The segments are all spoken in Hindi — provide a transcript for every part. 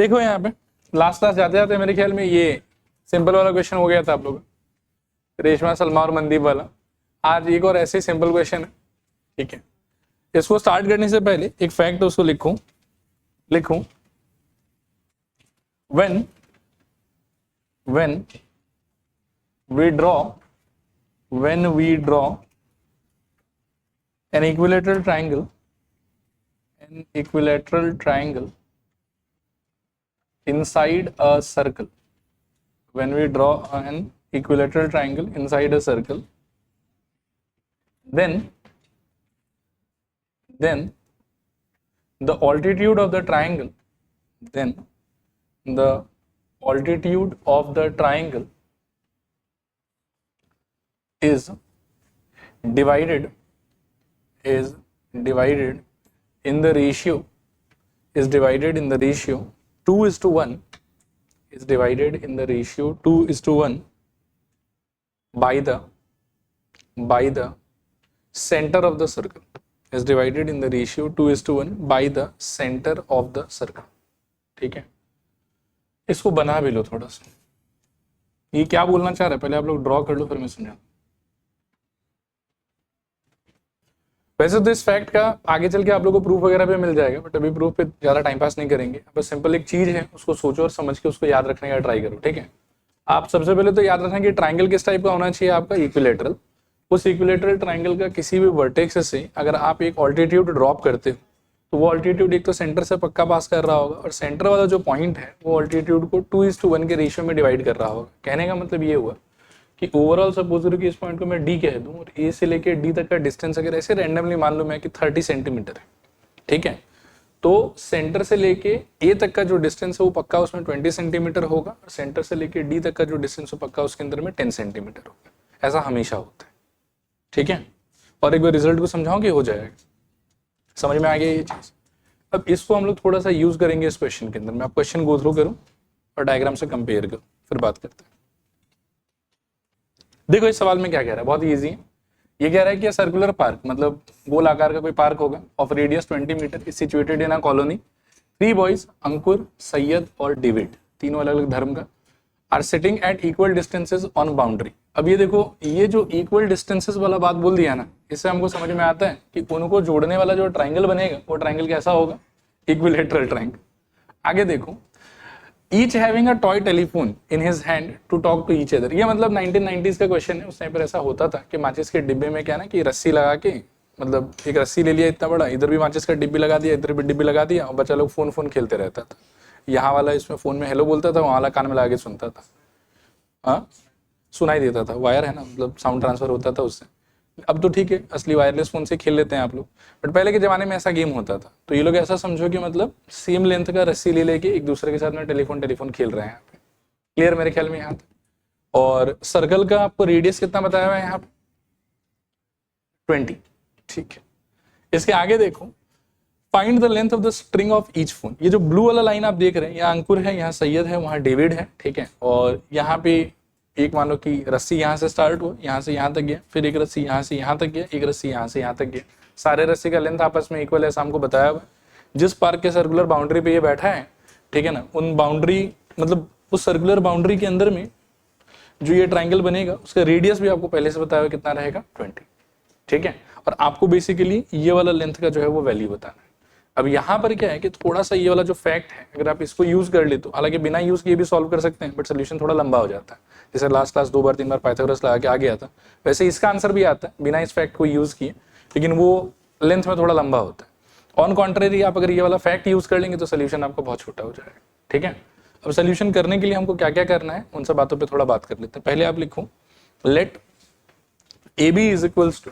देखो यहाँ पे लास्ट क्लास जाते जाते मेरे ख्याल में ये सिंपल वाला क्वेश्चन हो गया था आप लोग, रेशमा सलमा और मनदीप वाला। आज एक और ऐसे ही सिंपल क्वेश्चन है, ठीक है। इसको स्टार्ट करने से पहले एक फैक्ट उसको लिखूं when we draw an equilateral triangle inside a circle, when we draw an equilateral triangle inside a circle, then the altitude of the triangle is divided in the ratio 2:1 by the center of the circle, is divided in the ratio 2:1 by the center of the circle, ठीक है। इसको बना भी लो थोड़ा सा, ये क्या बोलना चाह रहा है पहले आप लोग ड्रॉ कर लो फिर मैं समझा। वैसे तो इस फैक्ट का आगे चल के आप लोगों को प्रूफ वगैरह पे मिल जाएगा, बट अभी प्रूफ पे ज्यादा टाइम पास नहीं करेंगे। बस सिंपल एक चीज है, उसको सोचो और समझ के उसको याद रखने का ट्राई करो, ठीक है। आप सबसे पहले तो याद रखना कि ट्राइंगल किस टाइप का होना चाहिए आपका, इक्विलेटरल। उस इक्विलेटरल ट्राइंगल का किसी भी वर्टेक्स से अगर आप एक ऑल्टीट्यूड ड्रॉप करते हो तो वो ऑल्टीट्यूड एक तो सेंटर से पक्का पास कर रहा होगा, और सेंटर वाला जो पॉइंट है वो ऑल्टीट्यूड को 2:1 के रेशियो में डिवाइड कर रहा होगा। कहने का मतलब ये हुआ कि ओवरऑल सपोज करो कि इस पॉइंट को मैं डी कह दूं, और ए से लेके डी तक का डिस्टेंस अगर ऐसे रैंडमली मान लो मैं कि 30 सेंटीमीटर है, ठीक है, तो सेंटर से लेके ए तक का जो डिस्टेंस है वो पक्का उसमें 20 सेंटीमीटर होगा, और सेंटर से लेके डी तक का जो डिस्टेंस है पक्का उसके अंदर में 10 सेंटीमीटर होगा। ऐसा हमेशा होता है, ठीक है। और एक बार रिजल्ट को समझाओ कि हो जाएगा, समझ में आ गया ये चीज। अब इसको हम लोग थोड़ा सा यूज करेंगे इस क्वेश्चन के अंदर। मैं आप क्वेश्चन गो थ्रू करूं और डायग्राम से कंपेयर करूं, फिर बात करते हैं। देखो इस सवाल में क्या कह रहा है, बहुत इजी है। ये कह रहा है कि सर्कुलर पार्क, मतलब गोल आकार का कोई पार्क होगा, of radius 20 metre, is situated in a colony. 3 boys, Ankur, Syed और डेविड, तीनों अलग अलग धर्म का, are sitting at equal distances on boundary. अब ये देखो, ये जो इक्वल डिस्टेंसेस वाला बात बोल दिया ना, इससे हमको समझ में आता है कि उनको जोड़ने वाला जो ट्राइंगल बनेगा वो ट्राइंगल कैसा होगा, इक्विलेटरल ट्राइंगल। आगे देखो, each having a toy telephone in his hand to talk to each other. ये मतलब 1990s का क्वेश्चन है। उस टाइम पर ऐसा होता था कि माचिस के डिब्बे में क्या ना कि रस्सी लगा के, मतलब एक रस्सी ले लिया इतना बड़ा, इधर भी माचिस का डिब्बी लगा दिया, इधर भी डिब्बी लगा दिया, और बच्चा लोग फोन खेलते रहता था। यहाँ वाला इसमें फोन में हेलो बोलता था, वहाँ वाला कान में लगा के सुनता था, हाँ सुनाई देता था, वायर है ना, मतलब साउंड ट्रांसफर होता था उससे। अब तो ठीक है, असली वायरलेस फोन से खेल लेते हैं आप लोग, बट पहले के जमाने में ऐसा गेम होता था। तो ये लोग ऐसा समझो कि मतलब सेम लेंथ का रस्सी ले लेके एक दूसरे के साथ में टेलीफोन खेल रहे हैं यहाँ पे। क्लियर मेरे ख्याल में यहाँ पे। और सर्कल का आपको रेडियस कितना बताया हुआ है यहाँ पे, 20, ठीक है। इसके आगे देखो, find the length of the string of each phone. ये जो ब्लू वाला लाइन आप देख रहे हैं, यहाँ अंकुर है, यहाँ सैयद है, वहाँ डेविड है, ठीक है। और यहाँ पे एक मान लो कि रस्सी यहाँ से स्टार्ट हुआ, यहाँ से यहाँ तक गया, फिर एक रस्सी यहाँ से यहाँ तक गया, एक रस्सी यहाँ से यहाँ तक गया। सारे रस्सी का लेंथ आपस में इक्वल है, ऐसा हमको बताया हुआ। जिस पार्क के सर्कुलर बाउंड्री पे ये बैठा है, ठीक है ना, उन बाउंड्री मतलब उस सर्कुलर बाउंड्री के अंदर में जो ये ट्राइंगल बनेगा उसका रेडियस भी आपको पहले से बताया हुआ कितना रहेगा, 20, ठीक है। और आपको बेसिकली ये वाला लेंथ का जो है वो वैल्यू बताना है। अब यहाँ पर क्या है कि थोड़ा सा ये वाला जो फैक्ट है, अगर आप इसको यूज कर ले तो, हालांकि बिना यूज किए भी सॉल्व कर सकते हैं, बट सोल्यूशन थोड़ा लंबा हो जाता है। जैसे लास्ट क्लास 2 बार 3 बार पाइथागोरस लगा के आ गया था, वैसे इसका आंसर भी आता है बिना इस फैक्ट को यूज किए, लेकिन वो लेंथ में थोड़ा लंबा होता है। ऑन कॉन्ट्रेरी आप अगर ये वाला फैक्ट यूज कर लेंगे तो सोल्यूशन आपका बहुत छोटा हो जाएगा, ठीक है। अब सोल्यूशन करने के लिए हमको क्या क्या करना है, उन सब बातों पर थोड़ा बात कर लेते हैं। पहले आप लिखो, let A B is equals to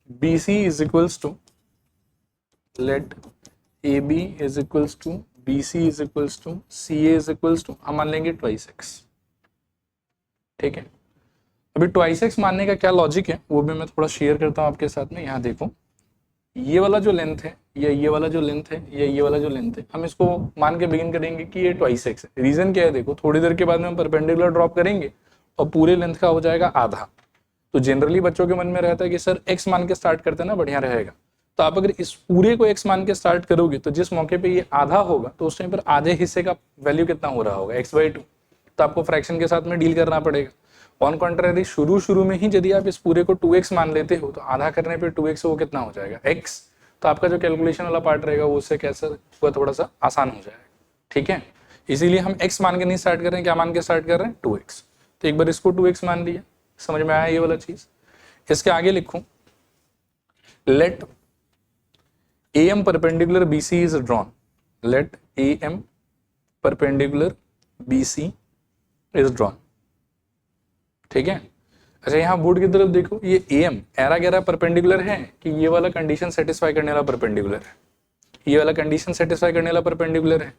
BC is equals to, let AB is equals to BC is equals to CA is equals to, हम मान लेंगे 2x, ठीक है। अभी 2x मानने का क्या लॉजिक है वो भी मैं थोड़ा शेयर करता हूँ आपके साथ में। यहाँ देखो, ये वाला जो लेंथ है या ये वाला जो लेंथ है या ये वाला जो लेंथ है, हम इसको मान के बिगिन करेंगे कि ये 2x है। रीजन क्या है, देखो थोड़ी देर के बाद में हम परपेंडिकुलर ड्रॉप करेंगे और पूरे लेंथ का हो जाएगा आधा। तो जनरली बच्चों के मन में रहता है कि सर x मान के स्टार्ट करते ना बढ़िया रहेगा, तो आप अगर इस पूरे को x मान के स्टार्ट करोगे तो जिस मौके पे ये आधा होगा तो उस टाइम पर आधे हिस्से का वैल्यू कितना हो रहा होगा, x/2। तो आपको फ्रैक्शन के साथ में डील करना पड़ेगा। ऑन कॉन्ट्ररी शुरू में ही यदि आप इस पूरे को 2x मान लेते हो तो आधा करने पे 2x वो कितना हो जाएगा, x। तो आपका जो कैलकुलेशन वाला पार्ट रहेगा वो उससे कैसे वो थोड़ा सा आसान हो जाएगा, ठीक है। इसीलिए हम x मान के नहीं स्टार्ट कर रहे हैं, क्या मान के स्टार्ट कर रहे हैं, 2x। तो एक बार इसको 2x मान लिया, समझ में आया ये वाला चीज। इसके आगे लिखूं, late AM perpendicular BC is drawn, let AM perpendicular BC is drawn, ठीक है। अच्छा यहाँ बोर्ड की तरफ देखो, ये AM एरा गैरा परपेंडिकुलर है कि ये वाला कंडीशन सेटिस्फाई करने वाला परपेंडिकुलर है, ये वाला कंडीशन सेटिस्फाई करने वाला परपेंडिकुलर है।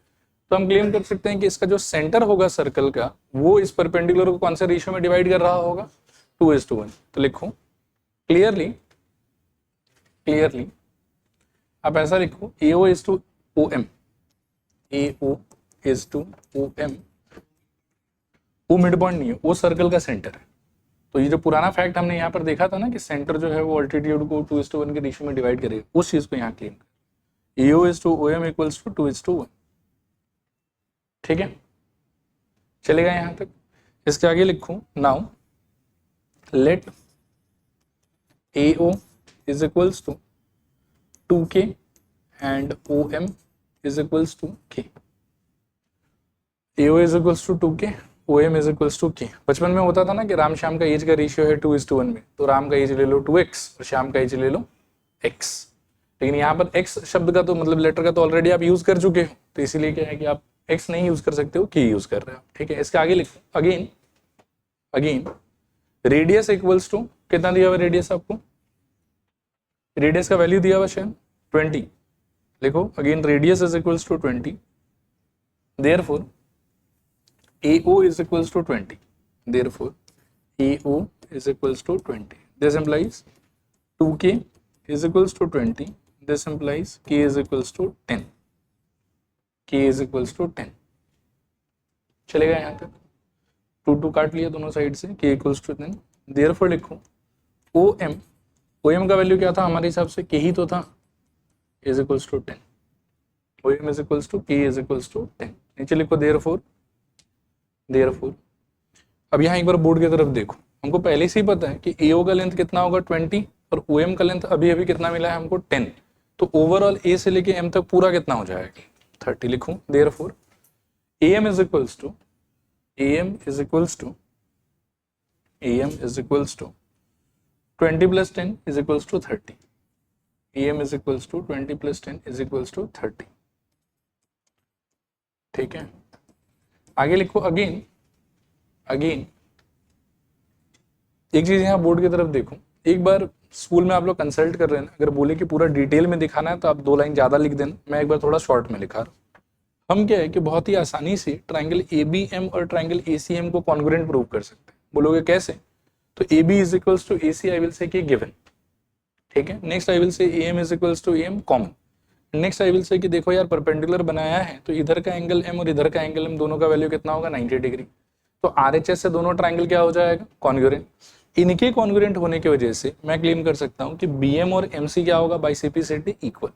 तो हम क्लेम कर सकते हैं कि इसका जो सेंटर होगा सर्कल का वो इस परपेंडिकुलर को कौन से रेशियो में डिवाइड कर रहा होगा, 2:1। तो लिखो क्लियरली आप ऐसा लिखो, AO is to OM, AO is to OM। वो मिड पॉइंट नहीं है, वो सर्कल का सेंटर है। तो ये जो पुराना फैक्ट हमने यहाँ पर देखा था ना कि सेंटर जो है वो अल्टीट्यूड को 2:1 के रेशियो में डिवाइड करेगा, उस चीज को यहाँ क्लेम कर, AO is to OM equals to 2:1, ठीक है। चलेगा यहाँ तक। इसके आगे लिखूं, now let AO is equals to 2K and OM is equals to K, AO is equals to 2K, OM is equals to K। बचपन में होता था ना कि राम श्याम का एज का रेशियो है 2:1 में, तो राम का एज ले लो 2x और श्याम का एज ले लो x। लेकिन यहाँ पर x शब्द का तो मतलब लेटर का तो ऑलरेडी आप यूज कर चुके हो, तो इसीलिए क्या है कि आप x नहीं यूज कर सकते हो, k यूज कर रहे हो, ठीक है। इसके आगे लिखो, अगेन रेडियस इक्वल्स टू, कितना दिया हुआ रेडियस आपको, रेडियस का वैल्यू दिया हुआ शायद 20, लिखो again radius is equals to 20, therefore AO is equals to 20, therefore AO is equals to 20, this implies 2K is equals to 20, this implies K is equals to 10, K is equals to 10। चलेगा यहाँ तक, 2 काट लिया दोनों साइड से, K equals to 10, therefore लिखो OM का वैल्यू क्या था हमारे हिसाब से, K ही तो था, is equals to 10, OM is equals to K is equals to 10। नीचे लिखो therefore अब यहाँ एक बार बोर्ड की तरफ देखो, हमको पहले से ही पता है कि AO का लेंथ कितना होगा 20 और OM का लेंथ अभी अभी कितना मिला है हमको 10, तो ओवरऑल A से लेके M तक पूरा कितना हो जाएगा 30। लिखूं therefore AM is equals to 20 plus 10 is equals to 30, AM is equals to 20 plus 10 is equals to 30, ठीक है। आगे लिखो अगेन एक चीज यहाँ बोर्ड की तरफ देखो, एक बार स्कूल में आप लोग कंसल्ट कर रहे हैं, अगर बोले कि पूरा डिटेल में दिखाना है तो आप 2 लाइन ज्यादा लिख देना, मैं एक बार थोड़ा शॉर्ट में लिखा रहा हूँ। हम क्या है कि बहुत ही आसानी से ट्राइंगल ABM और ट्राइंगल ACM को कॉन्ग्रुएंट प्रूव कर सकते हैं। बोलोगे कैसे, तो AB is equals to AC I will say कि गिवन, ठीक है। Next I will say AM is equals to AM common. Next I will say कि देखो यार परपेंडिकुलर बनाया है तो इधर का एंगल M और इधर का एंगल M दोनों का वैल्यू कितना होगा 90 डिग्री, तो RHS से दोनों ट्राइंगल क्या हो जाएगा कॉन्ग्रुएंट। इनके कॉन्ग्रुएंट होने की वजह से मैं क्लेम कर सकता हूं कि BM और MC क्या होगा बाई CPCT इक्वल,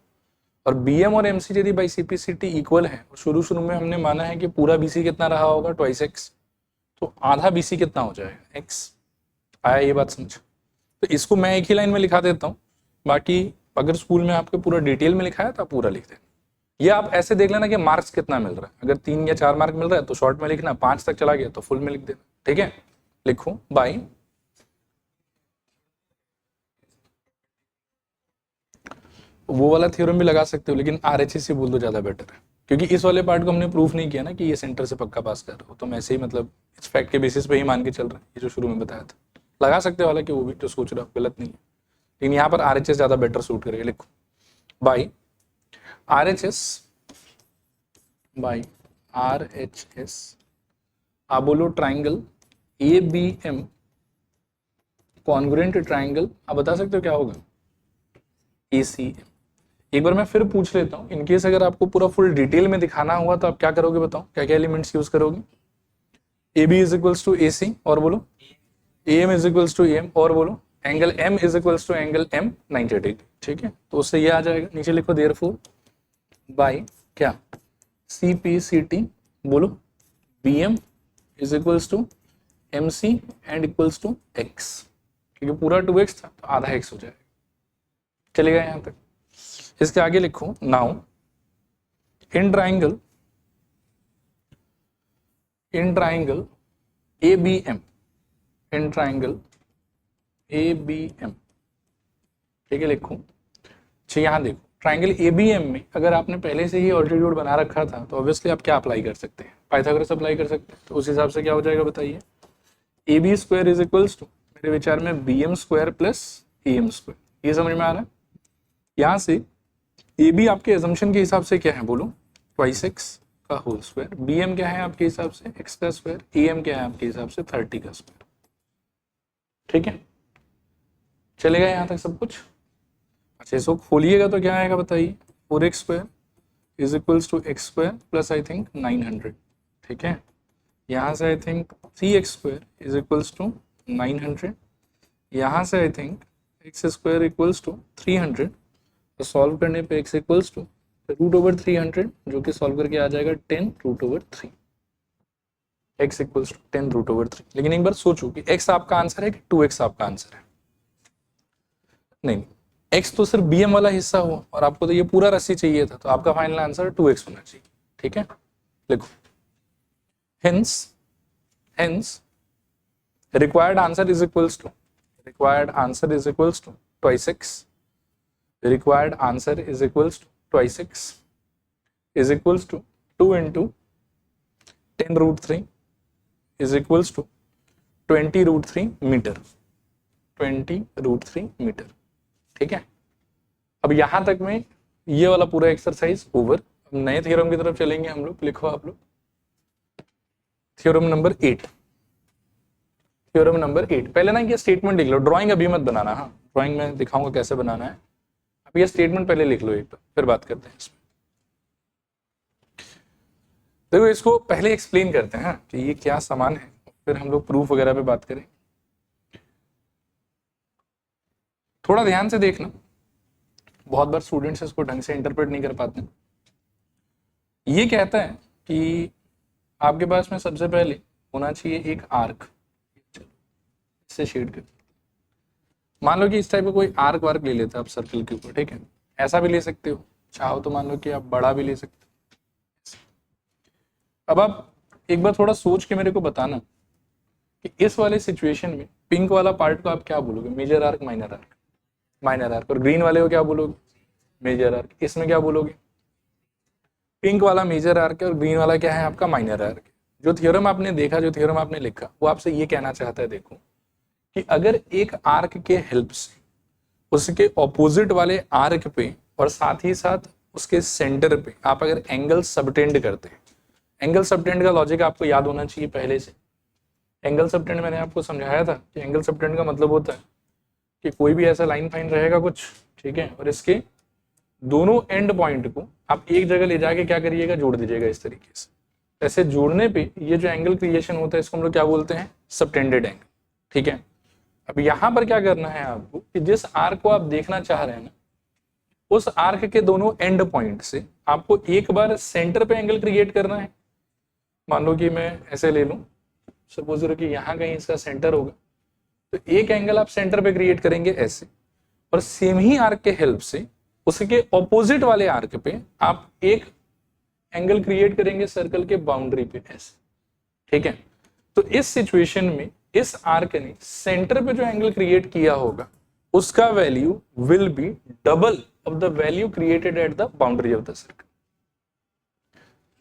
और BM और MC यदि बाई CPCT इक्वल है और शुरू में हमने माना है कि पूरा BC कितना रहा होगा 2x, तो आधा BC कितना हो जाएगा x। आया ये बात समझ, तो इसको मैं एक ही लाइन में लिखा देता हूँ, बाकी अगर स्कूल में आपके पूरा डिटेल में लिखा है तो आप पूरा लिख देना। ये आप ऐसे देख लेना कि मार्क्स कितना मिल रहा है, अगर 3 या 4 मार्क मिल रहा है तो शॉर्ट में लिखना, 5 तक चला गया तो फुल में लिख देना, ठीक है। लिखो बाई वो वाला थ्योरम भी लगा सकते हो, लेकिन RHS से बोल दो ज्यादा बेटर है, क्योंकि इस वाले पार्ट को हमने प्रूफ नहीं किया ना कि ये सेंटर से पक्का पास कर रहे हो, तो मैं ऐसे ही मतलब इस फैक्ट के बेसिस पे ही मान के चल रहा है, ये जो शुरू में बताया था लगा सकते हो, हालांकि वो भी तो सोच रहा हो गलत नहीं है, लेकिन यहाँ पर RHS ज्यादा बेटर सूट करेगा। लिखो बाई RHS आप बोलो ट्राइंगल ABM कॉन्ग्रुएंट ट्राइंगल, आप बता सकते हो क्या होगा ACM। एक बार मैं फिर पूछ लेता हूँ, इनकेस अगर आपको पूरा फुल डिटेल में दिखाना हुआ तो आप क्या करोगे बताओ, क्या क्या एलिमेंट्स यूज करोगे। AB is equals to AC और बोलो, AM is equals to AM और बोलो, angle M is equals to angle M 90 degree, ठीक है। तो उससे ये आ जाएगा, नीचे लिखो देयरफॉर बाय क्या सी पी सी टी, बोलो B M is equals to M C and equals to x, क्योंकि पूरा 2x था तो आधा x हो जाएगा। चलेगा यहाँ तक। इसके आगे लिखो now in triangle A B M, in triangle A B M, ठीक है। लिखो अच्छा, यहाँ देखो ट्राइंगल ए बी एम में अगर आपने पहले से ही ऑल्टीट्यूड बना रखा था तो ऑब्वियसली आप क्या अप्लाई कर सकते हैं, पाइथागोरस अप्लाई कर सकते हैं। तो उस हिसाब से क्या हो जाएगा बताइए, A B square is equals to, मेरे विचार में B M square plus A M square, ये समझ में आ रहा है। यहाँ से ए बी आपके एजम्पशन के हिसाब से क्या है, बोलो ट्वाइस एक्स का होल स्क्वायर, बी एम क्या है आपके हिसाब से एक्स का स्क्वायर, ए एम क्या है आपके हिसाब से 30 का स्क्वायर, ठीक है। चलेगा यहाँ तक सब कुछ। अच्छा इसको खोलिएगा तो क्या आएगा बताइए, 4x square is equals to X square plus I think 900, ठीक है। यहाँ से I think 3x square is equals to 900, यहाँ से I think X square equals to 300, तो सॉल्व करने पे x equals to root over 300, जो कि सॉल्व करके आ जाएगा 10 root over 3, x equals to 10 root over 3। लेकिन एक बार सोचो कि x आपका आंसर है कि 2x आपका आंसर है, नहीं x तो सिर्फ bm वाला हिस्सा हुआ और आपको तो ये पूरा राशि चाहिए था, तो आपका फाइनल आंसर 2x होना चाहिए, ठीक है। लिखो hence required answer is equals to twice x, required answer is equals to twice x is equals to 2 into 10 root 3 is equals to 20 root 3 metre, 20 root 3 metre, ठीक है। अब यहां तक में ये वाला पूरा एक्सरसाइज ओवर। अब नए थ्योरम की तरफ चलेंगे हम लोग। लिखो आप लोग थ्योरम नंबर 8, थ्योरम नंबर 8। पहले ना ये स्टेटमेंट लिख लो, ड्राइंग अभी मत बनाना, हाँ ड्राइंग में दिखाऊंगा कैसे बनाना है। अब ये स्टेटमेंट पहले लिख लो एक बार, फिर बात करते हैं इसमें। देखो इसको पहले एक्सप्लेन करते हैं कि ये क्या सामान है, फिर हम लोग प्रूफ वगैरह पे बात करें। थोड़ा ध्यान से देखना, बहुत बार स्टूडेंट्स इसको ढंग से इंटरप्रेट नहीं कर पाते। ये कहता है कि आपके पास में सबसे पहले होना चाहिए एक आर्क, इससे शेड कर, मान लो कि इस टाइप का कोई आर्क वार्क ले लेते हैं आप सर्कल के ऊपर, ठीक है। ऐसा भी ले सकते हो, चाहो तो मान लो कि आप बड़ा भी ले सकते हो। अब आप एक बार थोड़ा सोच के मेरे को बताना कि इस वाले सिचुएशन में पिंक वाला पार्ट को आप क्या बोलोगे, major arc minor arc, minor arc, और ग्रीन वाले को क्या बोलोगे, मेजर आर्क। इसमें क्या बोलोगे, पिंक वाला मेजर आर्क है और ग्रीन वाला क्या है आपका माइनर आर्क। जो थ्योरम आपने देखा, जो थ्योरम आपने लिखा, वो आपसे ये कहना चाहता है, देखो कि अगर एक आर्क के हेल्प से उसके ऑपोजिट वाले आर्क पे और साथ ही साथ उसके सेंटर पे आप अगर एंगल सबटेंड करते हैं, एंगल सबटेंड का लॉजिक आपको याद होना चाहिए पहले से। एंगल सबटेंड मैंने आपको समझाया था कि एंगल सबटेंड का मतलब होता है कि कोई भी ऐसा लाइन फाइन रहेगा कुछ, ठीक है, और इसके दोनों एंड पॉइंट को आप एक जगह ले जाके क्या करिएगा, जोड़ दीजिएगा इस तरीके से। ऐसे जोड़ने पे ये जो एंगल क्रिएशन होता है इसको हम लोग क्या बोलते हैं, सबटेंडेड एंगल, ठीक है। अब यहां पर क्या करना है आपको कि जिस आर्क को आप देखना चाह रहे हैं ना, उस आर्क के दोनों एंड पॉइंट से आपको एक बार सेंटर पे एंगल क्रिएट करना है। मान लो कि मैं ऐसे ले लूं, सपोज करो कि यहाँ कहीं इसका सेंटर होगा, तो एक एंगल आप सेंटर पे क्रिएट करेंगे ऐसे, और सेम ही आर्क के हेल्प से उसके ऑपोजिट वाले आर्क पे आप एक एंगल क्रिएट करेंगे सर्कल के बाउंड्री पे ऐसे, ठीक है। तो इस सिचुएशन में इस आर्क ने सेंटर पे जो एंगल क्रिएट किया होगा उसका value will be double of the value created at the boundary of the circle.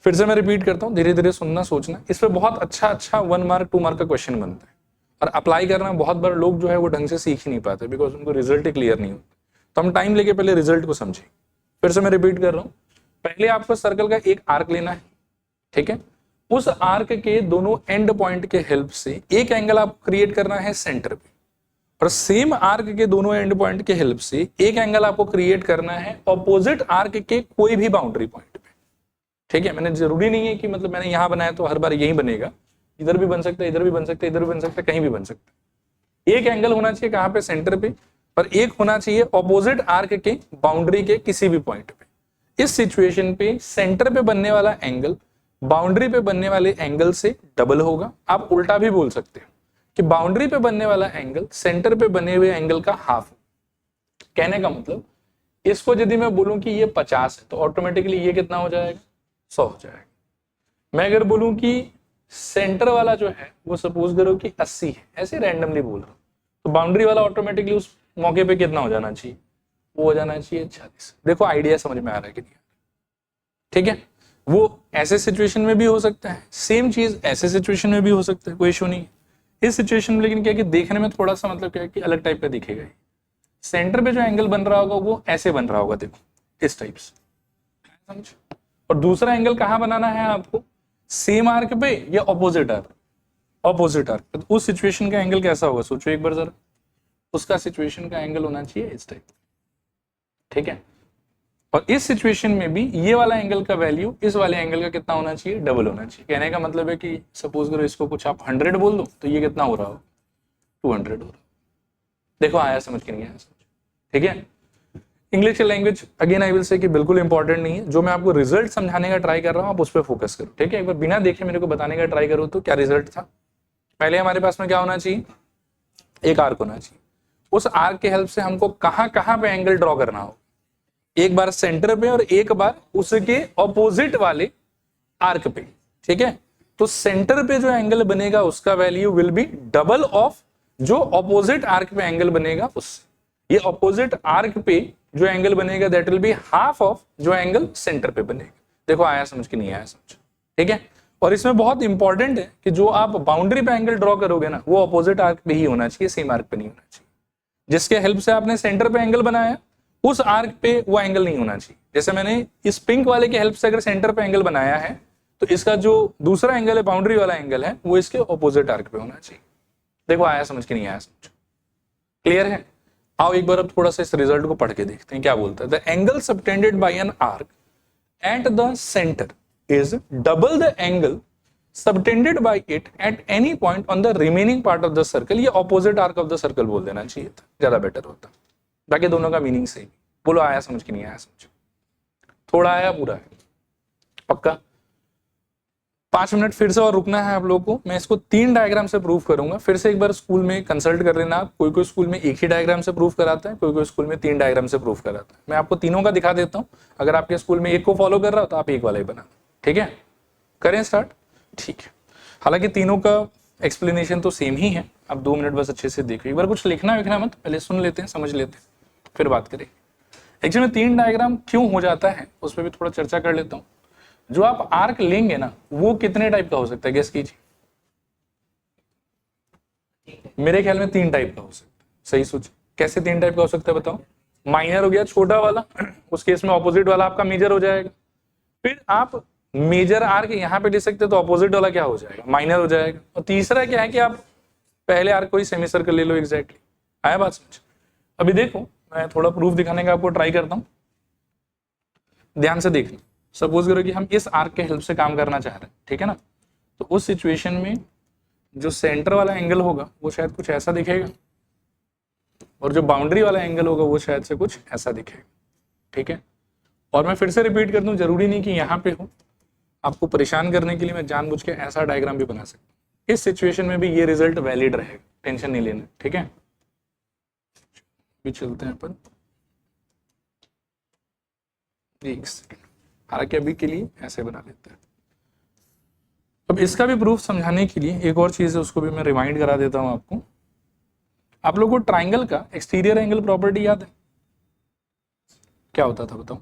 फिर से मैं रिपीट करता हूं, धीरे धीरे सुनना, सोचना। इस पे बहुत अच्छा 1 मार्क 2 मार्क का क्वेश्चन बनता है, और अप्लाई करना बहुत बार लोग जो है वो ढंग से सीख ही नहीं पाते, बिकॉज उनको रिजल्ट ही क्लियर नहीं होता। तो हम टाइम लेके पहले रिजल्ट को समझें। फिर से मैं रिपीट कर रहा हूं, पहले आपको सर्कल का एक आर्क लेना है, ठीक है। उस आर्क के दोनों एंड पॉइंट के हेल्प से एक एंगल आप क्रिएट करना है सेंटर पे, और सेम आर्क के दोनों एंड पॉइंट के हेल्प से एक एंगल आपको क्रिएट करना है ऑपोजिट आर्क के कोई भी बाउंड्री पॉइंट पे, ठीक है। मैंने जरूरी नहीं है कि मतलब मैंने यहां बनाया तो हर बार यही बनेगा, इधर भी बन सकता है, इधर भी बन सकता है, इधर भी बन सकता है, कहीं भी बन सकता है। एक एंगल होना चाहिए कहां पे, सेंटर पे, और एक होना चाहिए ऑपोजिट आर्क के बाउंड्री के किसी भी पॉइंट पे। इस सिचुएशन पे सेंटर पे बनने वाला एंगल बाउंड्री पे बनने वाले एंगल से डबल होगा। आप उल्टा भी बोल सकते हो कि बाउंड्री पे बनने वाला एंगल सेंटर पे बने हुए एंगल का हाफ। कहने का मतलब इसको यदि मैं बोलूं कि ये 50 है तो ऑटोमेटिकली ये कितना हो जाएगा, 100 हो जाएगा। मैं अगर बोलूं कि सेंटर वाला जो है वो सपोज करो कि 80 है, ऐसे रैंडमली बोल रहा हूं, तो बाउंड्री वाला ऑटोमेटिकली उस मौके पे कितना हो जाना चाहिए, वो हो जाना चाहिए 40। देखो आइडिया समझ में आ रहा है कि नहीं, ठीक है। वो ऐसे सिचुएशन में भी हो सकता है, सेम चीज ऐसे सिचुएशन में भी हो सकता है, कोई इशू नहीं है। इस सिचुएशन में लेकिन क्या कि देखने में थोड़ा सा मतलब क्या है कि अलग टाइप का दिखेगा। सेंटर पे जो एंगल बन रहा होगा वो ऐसे बन रहा होगा, देखो इस टाइप से, समझ। और दूसरा एंगल कहां बनाना है आपको, सेम आर्क पे या ऑपोजिट आर्क, ऑपोजिट आर्क। तो उस सिचुएशन का एंगल कैसा होगा, सोचो एक बार जरा। उसका सिचुएशन का एंगल होना चाहिए इस टाइप, ठीक है। और इस सिचुएशन में भी ये वाला एंगल का वैल्यू इस वाले एंगल का कितना होना चाहिए, डबल होना चाहिए। कहने का मतलब है कि सपोज करो इसको कुछ आप 100 बोल दो तो ये कितना हो रहा हो, 200 हो रहा। देखो आया समझ के नहीं आया समझ, ठीक है। इंग्लिश की language again I will say कि बिल्कुल इंपॉर्टेंट नहीं है। जो मैं आपको रिजल्ट समझाने का ट्राई कर रहा हूँ आप उस पर फोकस करो, ठीक है। एक बार बिना देखे मेरे को बताने का ट्राई करो तो क्या रिजल्ट था। पहले हमारे पास में क्या होना चाहिए, एक आर्क होना चाहिए। उस आर्क के हेल्प से हमको कहां कहां पे एंगल ड्रॉ करना हो, एक बार सेंटर पे और एक बार उसके ऑपोजिट वाले आर्क पे, ठीक है। तो सेंटर पे जो एंगल बनेगा उसका value will be double of जो ऑपोजिट आर्क पे एंगल बनेगा उससे। ये ऑपोजिट आर्क पे जो एंगल बनेगा that will be half of जो एंगल सेंटर पे बनेगा। देखो आया समझ के नहीं आया समझ, ठीक है। और इसमें बहुत इंपॉर्टेंट है कि जो आप बाउंड्री पे एंगल ड्रॉ करोगे ना वो ऑपोजिट आर्क पे ही होना चाहिए, सेम आर्क पे नहीं होना चाहिए। जिसके हेल्प से आपने सेंटर पे एंगल बनाया उस आर्क पे वो एंगल नहीं होना चाहिए। जैसे मैंने इस पिंक वाले के हेल्प से अगर सेंटर पे एंगल बनाया है तो इसका जो दूसरा एंगल है बाउंड्री वाला एंगल है वो इसके ऑपोजिट आर्क पे होना चाहिए। देखो आया समझ के नहीं आया समझ, क्लियर है। आओ एक बार अब थोड़ा सा इस रिजल्ट को पढ़ के देखते हैं क्या बोलता है। The angle subtended by an arc at the centre is double the angle subtended by it at any point on the remaining part of the circle. ये opposite arc of the circle बोल देना चाहिए था, ज्यादा बेटर होता, ताकि दोनों का मीनिंग सेम। बोलो आया समझ कि नहीं आया समझ, थोड़ा आया पूरा है पक्का। 5 मिनट फिर से और रुकना है आप लोगों को। मैं इसको 3 डायग्राम से प्रूव करूंगा। फिर से एक बार स्कूल में कंसल्ट कर लेना आप, कोई कोई स्कूल में एक ही डायग्राम से प्रूव कराता है, कोई कोई स्कूल में 3 डायग्राम से प्रूव कराता है। मैं आपको तीनों का दिखा देता हूं। अगर आपके स्कूल में एक को फॉलो कर रहा हो तो आप एक वाला ही बना, ठीक है। करें स्टार्ट, ठीक है। हालांकि तीनों का एक्सप्लेनेशन तो सेम ही है। आप 2 मिनट बस अच्छे से देखो, एक बार कुछ लिखना विखना मत, पहले सुन लेते हैं, समझ लेते हैं, फिर बात करें। एक्चुअली 3 डायग्राम क्यों हो जाता है उस पर भी थोड़ा चर्चा कर लेता हूं। जो आप आर्क लेंगे ना वो कितने टाइप का हो सकता है, गेस कीजिए। मेरे ख्याल में 3 टाइप का हो सकता है। सही सोच, कैसे 3 टाइप का हो सकता है बताओ। माइनर हो गया छोटा वाला, उस केस में ऑपोजिट वाला आपका मेजर हो जाएगा। फिर आप मेजर आर्क यहाँ पे ले सकते तो ऑपोजिट वाला क्या हो जाएगा, माइनर हो जाएगा। और तीसरा क्या है कि आप पहले आर्क को ही सेमी सर्कल ले लो, एग्जैक्टली। आया बात समझ। अभी देखो मैं थोड़ा प्रूफ दिखाने का आपको ट्राई करता हूँ, ध्यान से देखना। सपोज करो कि हम इस आर्क के हेल्प से काम करना चाह रहे हैं, ठीक है ना। तो उस सिचुएशन में जो सेंटर वाला एंगल होगा वो शायद कुछ ऐसा दिखेगा और जो बाउंड्री वाला एंगल होगा वो शायद से कुछ ऐसा दिखेगा, ठीक है। और मैं फिर से रिपीट कर दूं, जरूरी नहीं कि यहाँ पे हो, आपको परेशान करने के लिए मैं जानबूझ के ऐसा डायग्राम भी बना सकता हूँ। इस सिचुएशन में भी ये रिजल्ट वैलिड रहेगा, टेंशन नहीं लेना, ठीक है। भी चलते हैं अपन एक सेकंड, हालांकि अभी के लिए ऐसे बना लेते हैं। अब इसका भी प्रूफ समझाने के लिए एक और चीज है, उसको भी मैं रिमाइंड करा देता हूं आपको। आप लोगों को ट्राइंगल का एक्सटीरियर एंगल प्रॉपर्टी याद है, क्या होता था बताओ।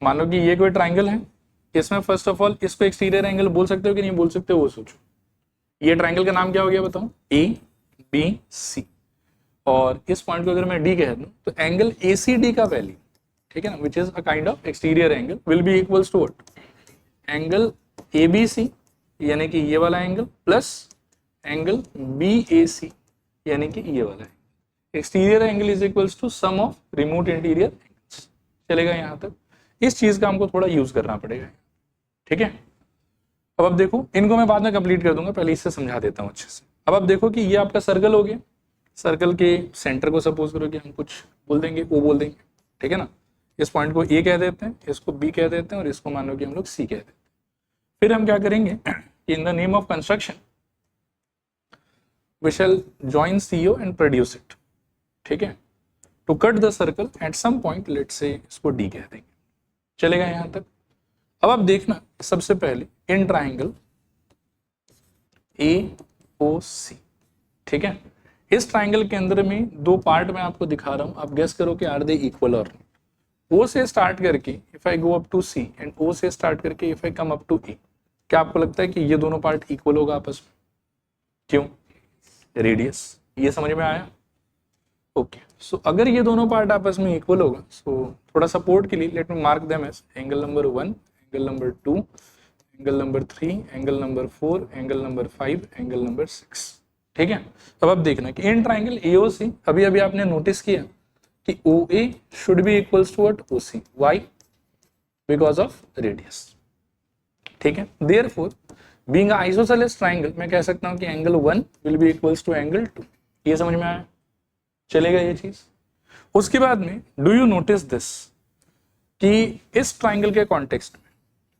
मान लो कि ये कोई ट्राइंगल है, इसमें फर्स्ट ऑफ ऑल इसको एक्सटीरियर एंगल बोल सकते हो कि नहीं बोल सकते हो वो सोचो। ये ट्राइंगल का नाम क्या हो गया बताओ, ए बी सी। और इस पॉइंट को अगर मैं डी कह दूं तो एंगल ACD का वैल्यू, ठीक है ना, which is a kind of exterior angle, will be equals to what, angle ABC यानी कि ये वाला एंगल प्लस एंगल BAC यानी कि ये वाला angle. Exterior angle is equals to sum of remote interior angles. चलेगा यहां तक। इस चीज का हमको थोड़ा यूज करना पड़ेगा, ठीक है। अब देखो, इनको मैं बाद में कंप्लीट कर दूंगा, पहले इससे समझा देता हूं अच्छे से। अब आप देखो कि ये आपका सर्कल हो गया, सर्कल के सेंटर को सपोज करो कि हम कुछ बोल देंगे, ओ बोल देंगे, ठीक है ना। इस पॉइंट को ए कह देते हैं, इसको बी कह देते हैं और इसको मान लो कि हम लोग सी कह देते हैं। फिर हम क्या करेंगे, in the name of construction we shall join C O and produce it, ठीक है। To cut the circle at some point, let's say इसको डी कह देंगे, चलेगा यहां तक। अब आप देखना, सबसे पहले इन ट्राइंगल ए ओ सी, ठीक है। इस ट्राइंगल के अंदर में दो पार्ट में आपको दिखा रहा हूं, आप गेस करो कि आर दे इक्वल और नॉट। ओ से स्टार्ट करके if I go up to C and O से स्टार्ट करके if I come up to A, क्या आपको लगता है कि ये दोनों पार्ट इक्वल होगा आपस में? क्यों? रेडियस, ये समझ में आया? ओके, सो अगर ये दोनों पार्ट आपस में इक्वल होगा, सो थोड़ा सपोर्ट के लिए let me mark them as angle number 1, angle number 2, angle number 3, angle number 4, angle number 5, angle number 6, ठीक है। अब आप देखना कि इन ट्राइंगल एओसी, अभी अभी आपने नोटिस किया कि OA should be equals to what? OC, why? Because of radius, ठीक है। Therefore being a isosceles triangle, मैं कह सकता हूं कि angle 1 will be equals to angle 2। ये समझ में आया? चलेगा ये चीज। उसके बाद में डू यू नोटिस दिस कि इस ट्राइंगल के कॉन्टेक्स्ट में,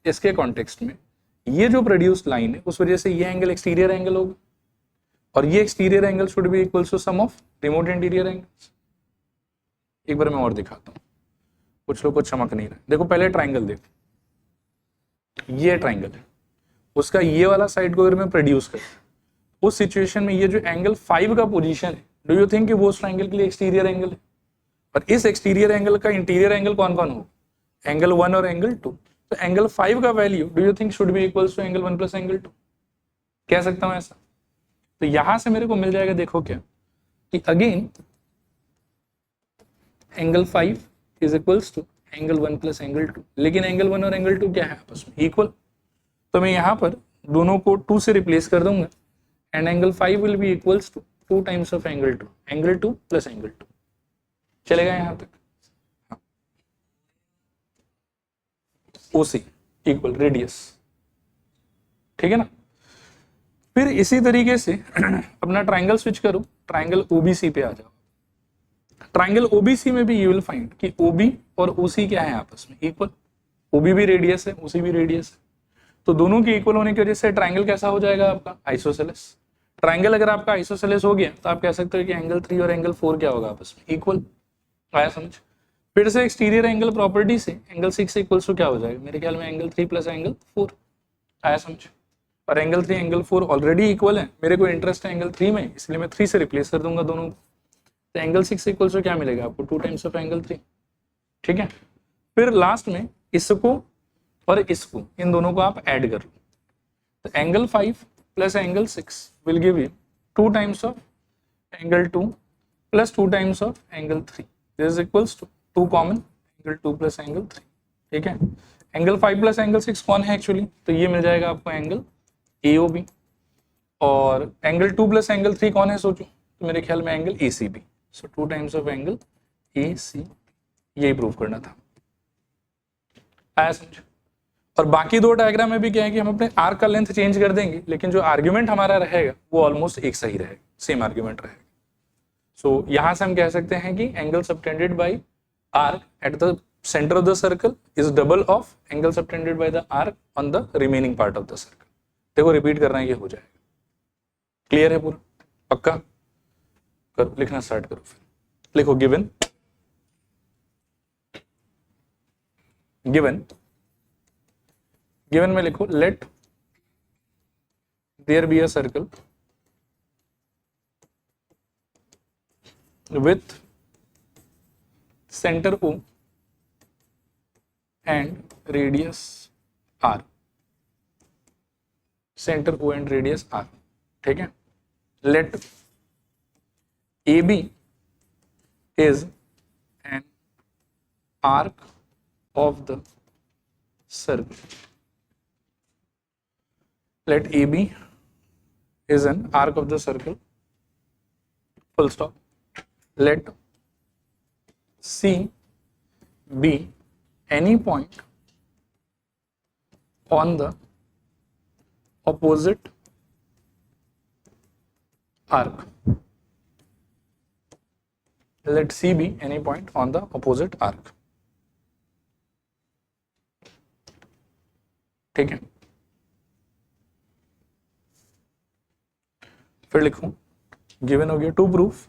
इसके कॉन्टेक्स्ट में ये जो प्रोड्यूस्ड लाइन है उस वजह से ये एंगल एक्सटीरियर एंगल होगा और ये exterior angle should be equals to sum of remote interior angles. एक बार मैं और दिखाता हूं, कुछ लोग को चमक नहीं रहा। देखो पहले ट्राइंगल देखो, ये ट्राइंगल है, उसका ये वाला साइड को अगर मैं प्रोड्यूस करूं, उस सिचुएशन में ये जो एंगल 5 का पोजीशन है, डू यू थिंक कि वो उस ट्राइंगल के लिए एक्सटीरियर एंगल है? और इस एक्सटीरियर एंगल का इंटीरियर एंगल कौन कौन होगा? एंगल 1 और एंगल 2। तो एंगल 5 का value do you think should be equals to angle 1 plus angle 2? कह सकता हूं ऐसा? तो यहां से मेरे को मिल जाएगा, देखो क्या, कि again angle 5 is equals to angle 1 plus angle 2, लेकिन एंगल 1 और एंगल 2 क्या है आपस में? इक्वल। तो मैं यहां पर दोनों को 2 से रिप्लेस कर दूंगा and angle 5 will be equals to 2 times of angle 2, angle 2 plus angle 2। चलेगा यहां तक? OC इक्वल रेडियस, ठीक है ना। फिर इसी तरीके से अपना ट्राइंगल स्विच करो, ट्राइंगल OBC पे आ जाओ। ट्राइंगल OBC में भी यू विल फाइंड कि OB और OC क्या है आपस में? इक्वल। OB भी रेडियस है, OC भी रेडियस है, तो दोनों के इक्वल होने की वजह से ट्राइंगल कैसा हो जाएगा आपका? आइसोसेलेस। ट्राइंगल अगर आपका आइसोसेलेस हो गया तो आप कह सकते हो कि एंगल 3 और एंगल 4 क्या होगा आपस में? इक्वल। आया समझ? फिर से एक्सटीरियर एंगल प्रॉपर्टी से एंगल 6 इक्वल्स टू क्या हो जाएगा? मेरे ख्याल में एंगल 3 प्लस एंगल 4। आया समझ? और एंगल 3 एंगल 4 ऑलरेडी इक्वल है, मेरे को इंटरेस्ट है एंगल 3 में, इसलिए मैं 3 से रिप्लेस कर दूंगा दोनों को। तो एंगल 6 इक्वल्स टू क्या मिलेगा आपको? 2 टाइम्स ऑफ एंगल 3, ठीक है। फिर लास्ट में इसको और इसको, इन दोनों को आप ऐड कर लो, तो angle 5 plus angle 6 will give you 2 times of angle 2 plus 2 times of angle 3, this is equals to 2 common angle 2 plus angle 3, ठीक है। एंगल 5 प्लस एंगल 6 कौन है एक्चुअली? तो ये मिल जाएगा आपको एंगल AOB। और एंगल 2 प्लस एंगल 3 कौन है सोचो? तो मेरे ख्याल में angle ACB। So 2 times of angle ACB, यही प्रूव करना था। आया समझ? और बाकी दो डायग्राम में भी क्या है कि हम अपने आर्क का लेंथ चेंज कर देंगे, लेकिन जो आर्ग्यूमेंट हमारा रहेगा वो ऑलमोस्ट एक सही रहेगा, सेम आर्ग्यूमेंट रहेगा। सो यहां से हम कह सकते हैं कि angle subtended by arc at the centre of the circle is double of angle subtended by the arc on the remaining part of the circle. देखो रिपीट करना है, ये हो जाएगा। क्लियर है पूरा? पक्का? करो, लिखना स्टार्ट करो। फिर लिखो गिवन गिवन में लिखो let there be a circle with center O and radius R, center O and radius R, ठीक है। let AB is an arc of the circle, let AB is an arc of the circle, full stop. Let C be any point on the opposite arc. let C be any point on the opposite arc. ठीक है, फिर लिखूं गिवन हो गया टू प्रूफ,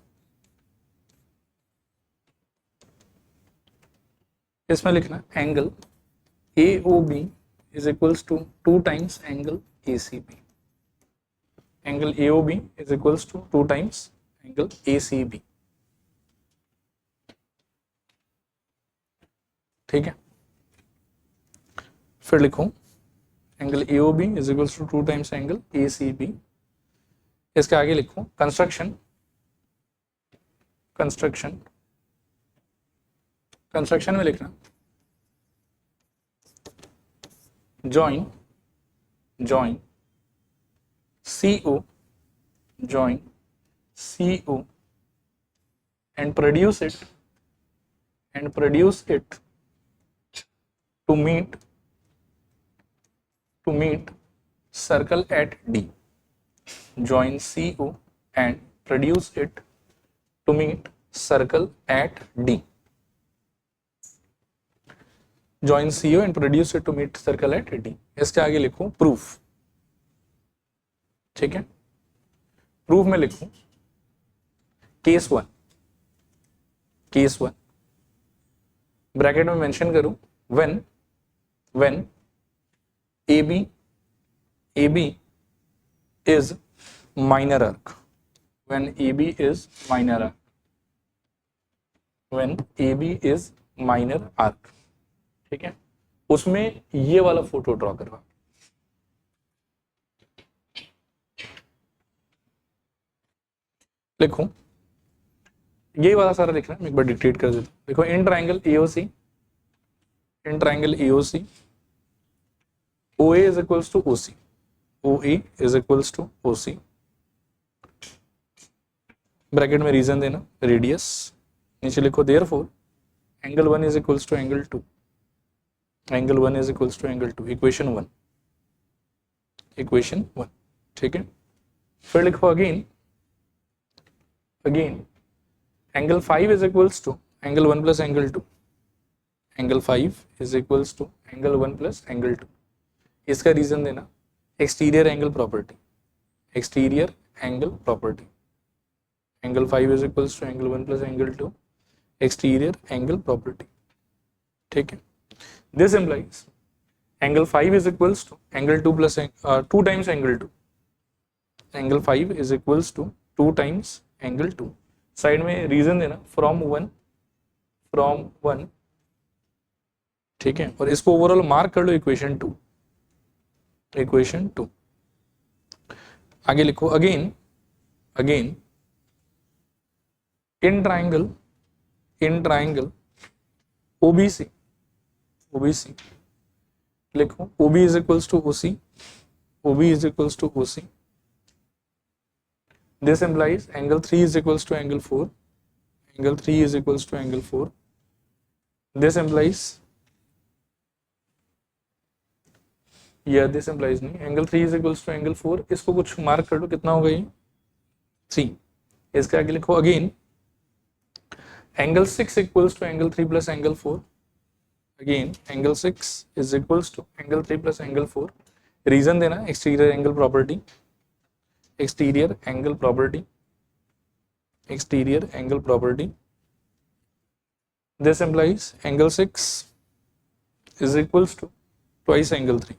इसमें लिखना angle AOB is equals to 2 times angle ACB. Angle AOB is equals to 2 times angle ACB. ठीक है, फिर लिखूं angle AOB is equals to 2 times angle ACB. इसके आगे लिखूं कंस्ट्रक्शन में लिखना join CO and produce it to meet circle at D. Join CO and produce it to meet circle at D. Join CO and produce it to meet circle at D. इसके आगे लिखूं प्रूफ, ठीक है, प्रूफ में लिखूं केस वन ब्रैकेट में मेंशन करूं when AB is minor arc, when AB is minor arc, ठीक है, उसमें ये वाला फोटो ड्रॉ करवा, लिखूं ये वाला सारा लिखना, मैं एक बार डिक्टेट कर देता हूं। देखो in triangle AOC OA is equals to OC, bracket में रीजन देना रेडियस, नीचे लिखो therefore angle 1 is equals to angle 2, equation 1, ठीक है, फिर लिखो again angle 5 is equals to angle 1 plus angle 2, angle 5 is equals to angle 1 plus angle 2, इसका रीजन देना exterior angle property, angle 5 is equals to angle 1 plus angle 2, exterior angle property, ठीक है, this implies angle 5 is equals to angle 2 plus 2 times angle 2, angle 5 is equals to 2 times angle 2, side में रीजन देना from 1, ठीक है, और इसको ओवरऑल मार्क कर लो इक्वेशन 2, आगे लिखो अगेन इन ट्राइंगल OBC लिखो OB is equals to OC, this implies angle 3 is equals to angle 4, this implies नहीं, angle 3 is equals to angle 4, इसको कुछ मार्क कर लो, कितना होगा ये 3, इसके आगे लिखो again angle 6 equals to angle 3 plus angle 4, again angle 6 is equals to angle 3 plus angle 4, reason देना exterior angle property, this implies angle 6 is equals to twice angle 3,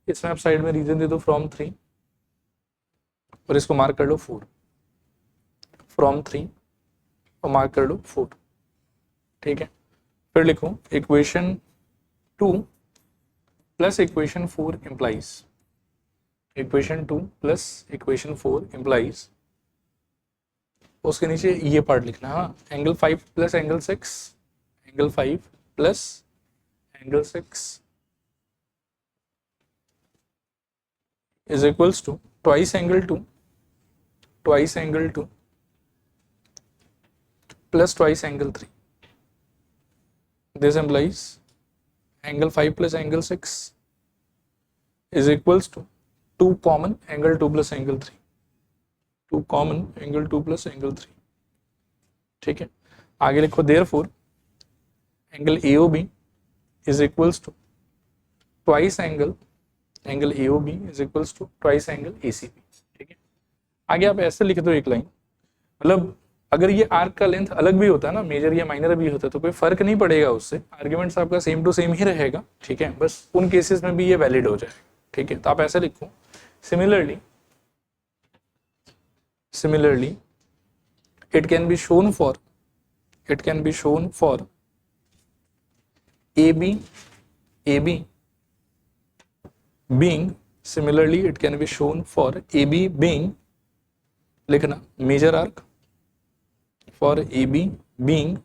इसमें आप साइड में रीजन दे दो from 3 और इसको मार्क कर लो 4, from 3 और मार्क कर लो 4, ठीक है, फिर लिखो इक्वेशन 2 प्लस इक्वेशन 4 implies, उसके नीचे ये पार्ट लिखना, हाँ, angle 5 plus angle 6 is equals to twice angle 2 plus twice angle 3, this implies angle 5 plus angle 6 is equals to 2 common angle 2 plus angle 3, 2 common, angle 2 plus angle 3। ठीक है, आगे लिखो therefore angle AOB is equals to twice angle AOB is equals to twice angle ACB। ठीक है, आगे आप ऐसे लिख दो एक लाइन, मतलब अगर ये आर्क का लेंथ अलग भी होता है ना, मेजर या माइनर भी होता है, तो कोई फर्क नहीं पड़ेगा उससे, आर्ग्यूमेंट्स आपका सेम टू सेम ही रहेगा। ठीक है, बस उन केसेस में भी ये वैलिड हो जाएगा। ठीक है, तो आप ऐसे लिखो similarly it can be shown for AB being लिखना major arc, for AB being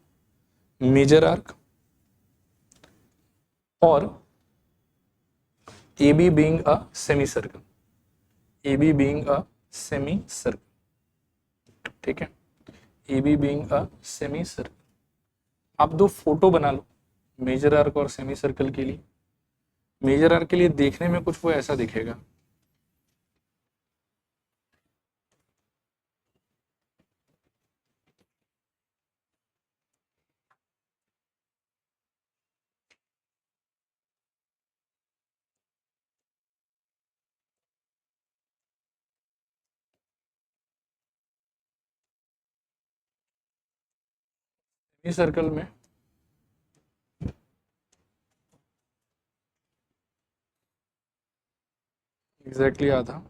major arc or AB being a semicircle, ठीक है, AB being a semicircle। आप दो फोटो बना लो मेजर आर्क और सेमी सर्कल के लिए। मेजर आर्क के लिए देखने में कुछ वो ऐसा दिखेगा, सेमी सर्कल में एग्जैक्टली आधा,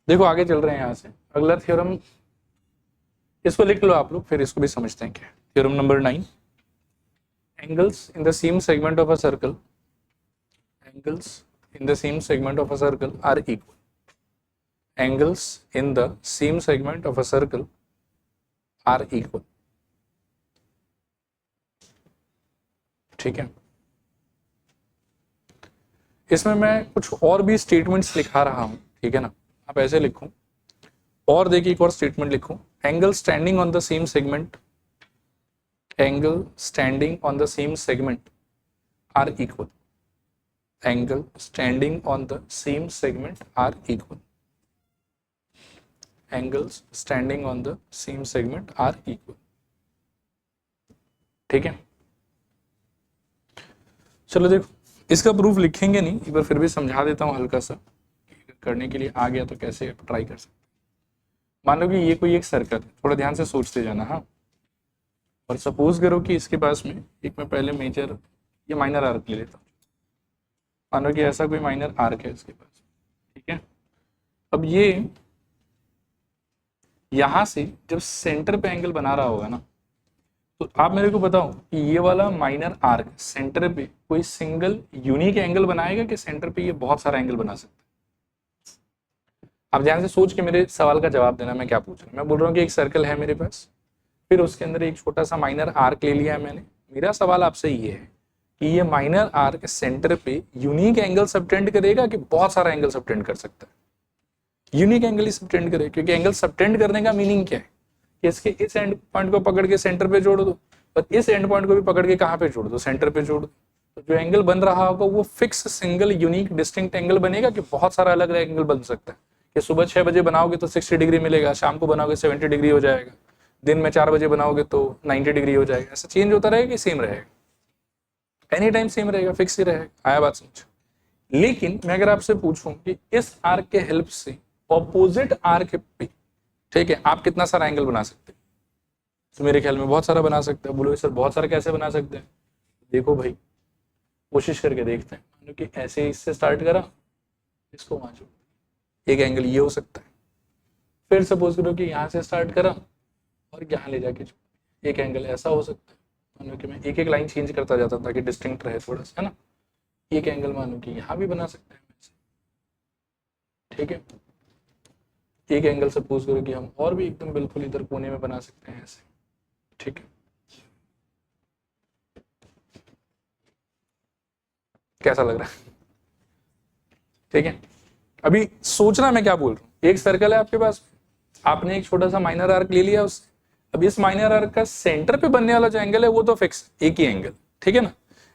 देखो आगे चल रहे हैं यहाँ से। अगला थ्योरम, इसको लिख लो आप लोग, फिर इसको भी समझते हैं क्या। Theorem number 9, angles in the same segment of a circle are equal. Angles in the same segment of a circle are equal. ठीक है, इसमें मैं कुछ और भी स्टेटमेंट्स लिखा रहा हूं। ठीक है ना, आप ऐसे लिखो, और देखिए एक और स्टेटमेंट लिखो, angle standing on the same segment are equal. Angle standing on the same segment are equal. Angles standing on the same segment are equal. ठीक है, चलो देखो, इसका प्रूफ लिखेंगे नहीं, एक बार फिर भी समझा देता हूं हल्का सा, करने के लिए आ गया तो कैसे ट्राई कर सकते। मान लो कि ये कोई एक सर्कल है, थोड़ा ध्यान से सोचते जाना। हाँ, और सपोज करो कि इसके पास में एक, मैं पहले मेजर या माइनर आर्क ले लेता हूँ। मान लो कि ऐसा कोई माइनर आर्क है इसके पास। ठीक है, अब ये यहां से जब सेंटर पे एंगल बना रहा होगा ना, तो आप मेरे को बताओ कि ये वाला माइनर आर्क सेंटर पे कोई सिंगल यूनिक एंगल बनाएगा कि सेंटर पे ये बहुत सारा एंगल बना सकता है? आप ध्यान से सोच के मेरे सवाल का जवाब देना, मैं क्या पूछ रहा हूँ। मैं बोल रहा हूँ कि एक सर्कल है मेरे पास, फिर उसके अंदर एक छोटा सा माइनर आर्क ले लिया है मैंने। मेरा सवाल आपसे ये है कि ये माइनर आर्क सेंटर पे यूनिक एंगल सबटेंड करेगा कि बहुत सारा एंगल सबटेंड कर सकता है? यूनिक एंगल ही सबटेंड करे, क्योंकि एंगल सबटेंड करने का मीनिंग क्या है कि इसके इस एंड पॉइंट को पकड़ के सेंटर पे जोड़ दो, और इस एंड पॉइंट को भी पकड़ के कहाँ पे जोड़ दो, सेंटर पे जोड़ दो। तो जो एंगल बन रहा होगा वो fix single unique distinct angle बनेगा कि बहुत सारा अलग अलग एंगल बन सकता है? कि सुबह 6 बजे बनाओगे तो 60 डिग्री मिलेगा, शाम को बनाओगे 70 डिग्री हो जाएगा, दिन में 4 बजे बनाओगे तो 90 डिग्री हो जाएगा। ऐसा चेंज होता रहेगा कि सेम रहेगा? एनी टाइम सेम रहेगा, फिक्स ही रहेगा। आया बात समझ? लेकिन मैं अगर आपसे पूछूं कि इस आर्क के हेल्प से ऑपोजिट आर्क पे, ठीक है, आप कितना सारा एंगल बना सकते हैं? तो मेरे ख्याल में बहुत सारा बना सकते हैं। बोलो सर बहुत सारा कैसे बना सकते हैं? देखो भाई, कोशिश करके देखते हैं। मान लो कि ऐसे इससे स्टार्ट करा, इसको वहां जोड़, एक एंगल ये हो सकता है। फिर सपोज करो कि यहाँ से स्टार्ट करा और यहाँ ले जाके जोड़, एक एंगल ऐसा हो सकता है। मान लो कि मैं एक एक लाइन चेंज करता जाता हूँ ताकि डिस्टिंक्ट रहे थोड़ा सा, है ना। एक एंगल मान लो कि यहाँ भी बना सकते हैं, ठीक है। एक एंगल सपोज करो कि हम और भी एकदम बिल्कुल इधर कोने में बना सकते हैं ऐसे, ठीक है। कैसा लग रहा है? ठीक है। अभी सोचना मैं क्या बोल रहा हूँ, एक सर्कल है आपके पास, आपने एक छोटा सा माइनर आर्क ले लिया उससे। अब इस माइनर आर्क का सेंटर पे बनने वाला जो एंगल है वो तो फिक्स एक ही एंगल, ठीक है ना।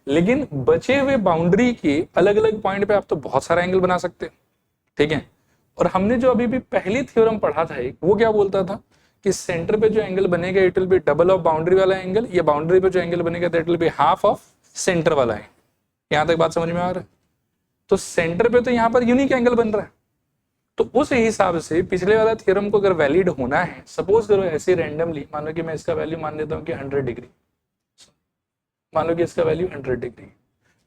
लेकिन बचे हुए बाउंड्री के अलग अलग पॉइंट पे आप तो बहुत सारा एंगल बना सकते हैं, ठीक है। और हमने जो अभी भी पहली थ्योरम पढ़ा था एक, वो क्या बोलता था कि सेंटर पे जो एंगल बनेगा it will be double of boundary वाला एंगल, या बाउंड्री पे जो एंगल बनेगा that will be half of centre वाला एंगल। यहां तक बात समझ में आ रहा है? तो सेंटर पे तो यहां पर यूनिक एंगल बन रहा है, तो उस हिसाब से पिछले वाला थ्योरम को अगर वैलिड होना है, सपोज करो ऐसे रैंडमली मान लो कि मैं इसका वैल्यू मान लेता हूं कि 100 डिग्री, मान लो कि इसका वैल्यू 100 डिग्री,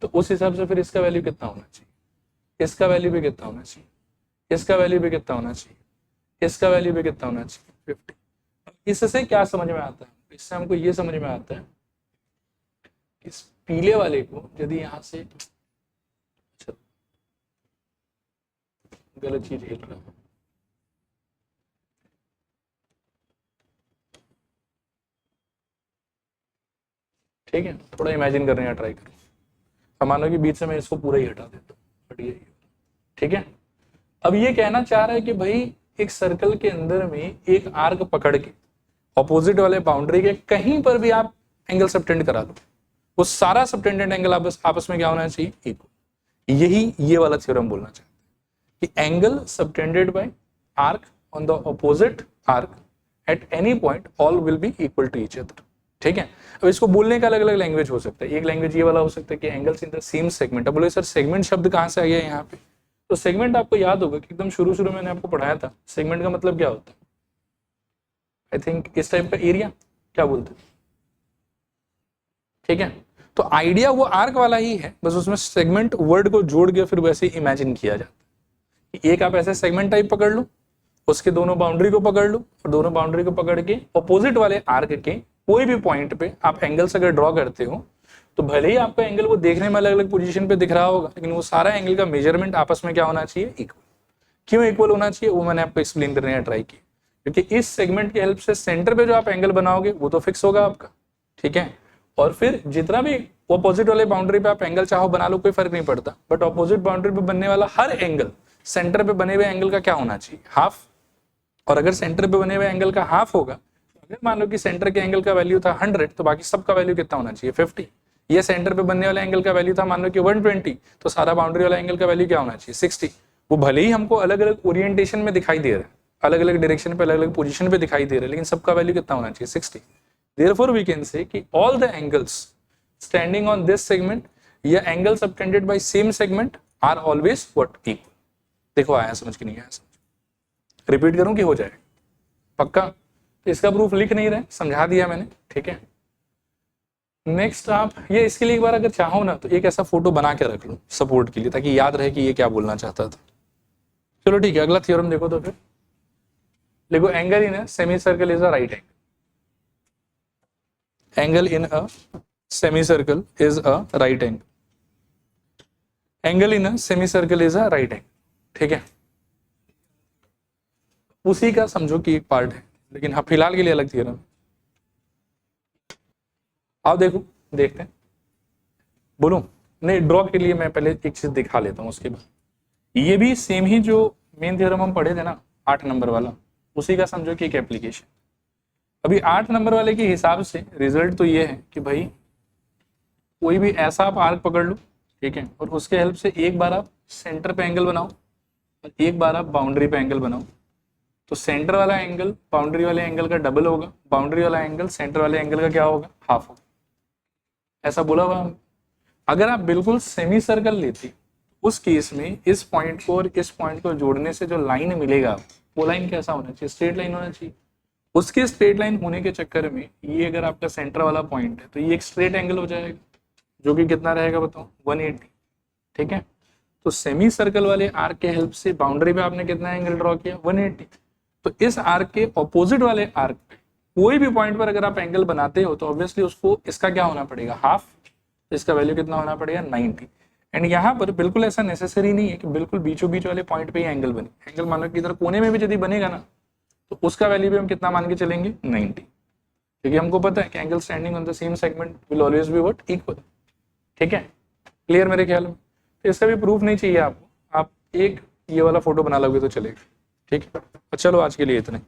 तो उस हिसाब से फिर इसका वैल्यू कितना होना चाहिए, इसका वैल्यू भी कितना होना चाहिए, इसका वैल्यू भी कितना होना चाहिए, इसका वैल्यू भी कितना होना चाहिए, 50। इससे क्या समझ में आता है? इससे हमको ये समझ में आता है इस पीले वाले को यदि यहां से, गलत चीज हिल रहा है, ठीक है, थोड़ा इमेजिन करने का ट्राई करो। अब मानो कि बीच से मैं इसको पूरा ही हटा देता हूँ, ठीक है। अब ये कहना चाह रहा है कि भाई एक सर्कल के अंदर में एक आर्क पकड़ के ऑपोजिट वाले बाउंड्री के कहीं पर भी आप एंगल सबटेंड करा लो, वो सारा सबटेंडेड एंगल आपस में क्या होना चाहिए, इक्वल। यही ये वाला थ्योरम बोलना चाहते हैं कि angle subtended by arc on the opposite arc at any point all will be equal to each other, ठीक है। अब इसको बोलने का अलग अलग लैंग्वेज हो सकता है, एक लैंग्वेज ये वाला हो सकता है कि angles in the same segment. अब बोले सर सेगमेंट शब्द कहां से आ गया यहाँ पे? तो सेगमेंट आपको याद होगा कि एकदम शुरू शुरू मैंने आपको पढ़ाया था, सेगमेंट का मतलब क्या होता है, आई थिंक इस टाइप का एरिया क्या बोलते हैं, ठीक है। तो आइडिया वो आर्क वाला ही है, बस उसमें सेगमेंट वर्ड को जोड़ के फिर वैसे इमेजिन किया जाता है कि एक आप ऐसे सेगमेंट टाइप पकड़ लो, उसके दोनों बाउंड्री को पकड़ लो, और दोनों बाउंड्री को पकड़ के ऑपोजिट वाले आर्क के कोई भी पॉइंट पे आप एंगल्स अगर ड्रॉ करते हो, तो भले ही आपका एंगल वो देखने में अलग अलग पोजीशन पे दिख रहा होगा, लेकिन वो सारा एंगल का मेजरमेंट आपस में क्या होना चाहिए, इक्वल। क्यों इक्वल होना चाहिए वो मैंने आपको एक्सप्लेन करने का ट्राई किया, क्योंकि इस सेगमेंट की हेल्प से सेंटर पे जो आप एंगल बनाओगे वो तो फिक्स होगा आपका, ठीक है। और फिर जितना भी ऑपोजिट वाले बाउंड्री पे आप एंगल चाहो बना लो, कोई फर्क नहीं पड़ता, बट ऑपोजिट बाउंड्री पे बनने वाला हर एंगल सेंटर पे बने हुए एंगल का क्या होना चाहिए, हाफ। और अगर सेंटर पे बने हुए एंगल का हाफ होगा, अगर मान लो कि सेंटर के एंगल का वैल्यू था 100, तो बाकी सबका वैल्यू कितना होना चाहिए, 50। ये सेंटर पे बनने वाले एंगल का वैल्यू था मान लो कि 120, तो सारा बाउंड्री वाला एंगल का वैल्यू क्या होना चाहिए, 60। वो भले ही हमको अलग अलग ओरिएंटेशन में दिखाई दे रहा है, अलग अलग डायरेक्शन पे अलग अलग पोजीशन पे दिखाई दे रहा है, लेकिन सबका वैल्यू कितना होना चाहिए, 60। Therefore we can say कि all the angles standing on this segment या angle subtended by same segment are always what, equal. देखो आया समझ कि नहीं आया समझ? रिपीट करूं कि हो जाए पक्का? तो इसका प्रूफ लिख नहीं रहे, समझा दिया मैंने, ठीक है। नेक्स्ट आप ये इसके लिए एक बार अगर चाहो ना तो एक ऐसा फोटो बना के रख लो सपोर्ट के लिए, ताकि याद रहे कि ये क्या बोलना चाहता था। चलो ठीक है, अगला थ्योरम देखो तो फिर देखो, angle in a semi circle is a right angle, angle in a semicircle is a right angle, angle in a semicircle is a right angle, ठीक है। उसी का समझो कि एक पार्ट है, लेकिन हाँ फिलहाल के लिए अलग थ्योरम। आप देखो, देखते हैं, बोलो नहीं, ड्रॉ के लिए मैं पहले एक चीज दिखा लेता हूँ, उसके बाद ये भी सेम ही जो मेन थ्योरम हम पढ़े थे ना 8 नंबर वाला, उसी का समझो कि एक एप्लीकेशन। अभी 8 नंबर वाले के हिसाब से रिजल्ट तो ये है कि भाई कोई भी ऐसा आप आर्क पकड़ लो, ठीक है, और उसके हेल्प से एक बार आप सेंटर पे एंगल बनाओ और एक बार आप बाउंड्री पे एंगल बनाओ, तो सेंटर वाला एंगल बाउंड्री वाले एंगल का डबल होगा, बाउंड्री वाला एंगल सेंटर वाले एंगल का क्या होगा, हाफ होगा। ऐसा बोला हुआ। अगर आप बिल्कुल सेमी सर्कल लेती, उस केस में इस पॉइंट को और इस पॉइंट को जोड़ने से जो लाइन मिलेगा वो लाइन कैसा होना चाहिए, स्ट्रेट लाइन होना चाहिए। उसके स्ट्रेट लाइन होने के चक्कर में ये अगर आपका सेंटर वाला पॉइंट है तो ये एक स्ट्रेट एंगल हो जाएगा, जो कि कितना रहेगा बताओ, 180, ठीक है। तो सेमी सर्कल वाले आर्क के हेल्प से बाउंड्री पे आपने कितना एंगल ड्रॉ किया, 180। तो इस आर्क के ऑपोजिट वाले आर्क पे कोई भी पॉइंट पर अगर आप एंगल बनाते हो तो ऑब्वियसली उसको इसका क्या होना पड़ेगा, हाफ। तो इसका वैल्यू कितना होना पड़ेगा, 90। एंड यहाँ पर बिल्कुल ऐसा नेसेसरी नहीं है कि बिल्कुल बीचों बीच वाले पॉइंट पे ही एंगल बने। एंगल मान लो कि इधर कोने में भी यदि बनेगा ना तो उसका वैल्यू भी हम कितना मान के चलेंगे 90, क्योंकि हमको पता है कि angle standing on the same segment will always be what equal. ठीक है, क्लियर मेरे ख्याल में। तो इसका भी प्रूफ नहीं चाहिए आपको, आप एक ये वाला फोटो बना लोगे तो चलेगा। ठीक है, तो चलो आज के लिए इतना ही।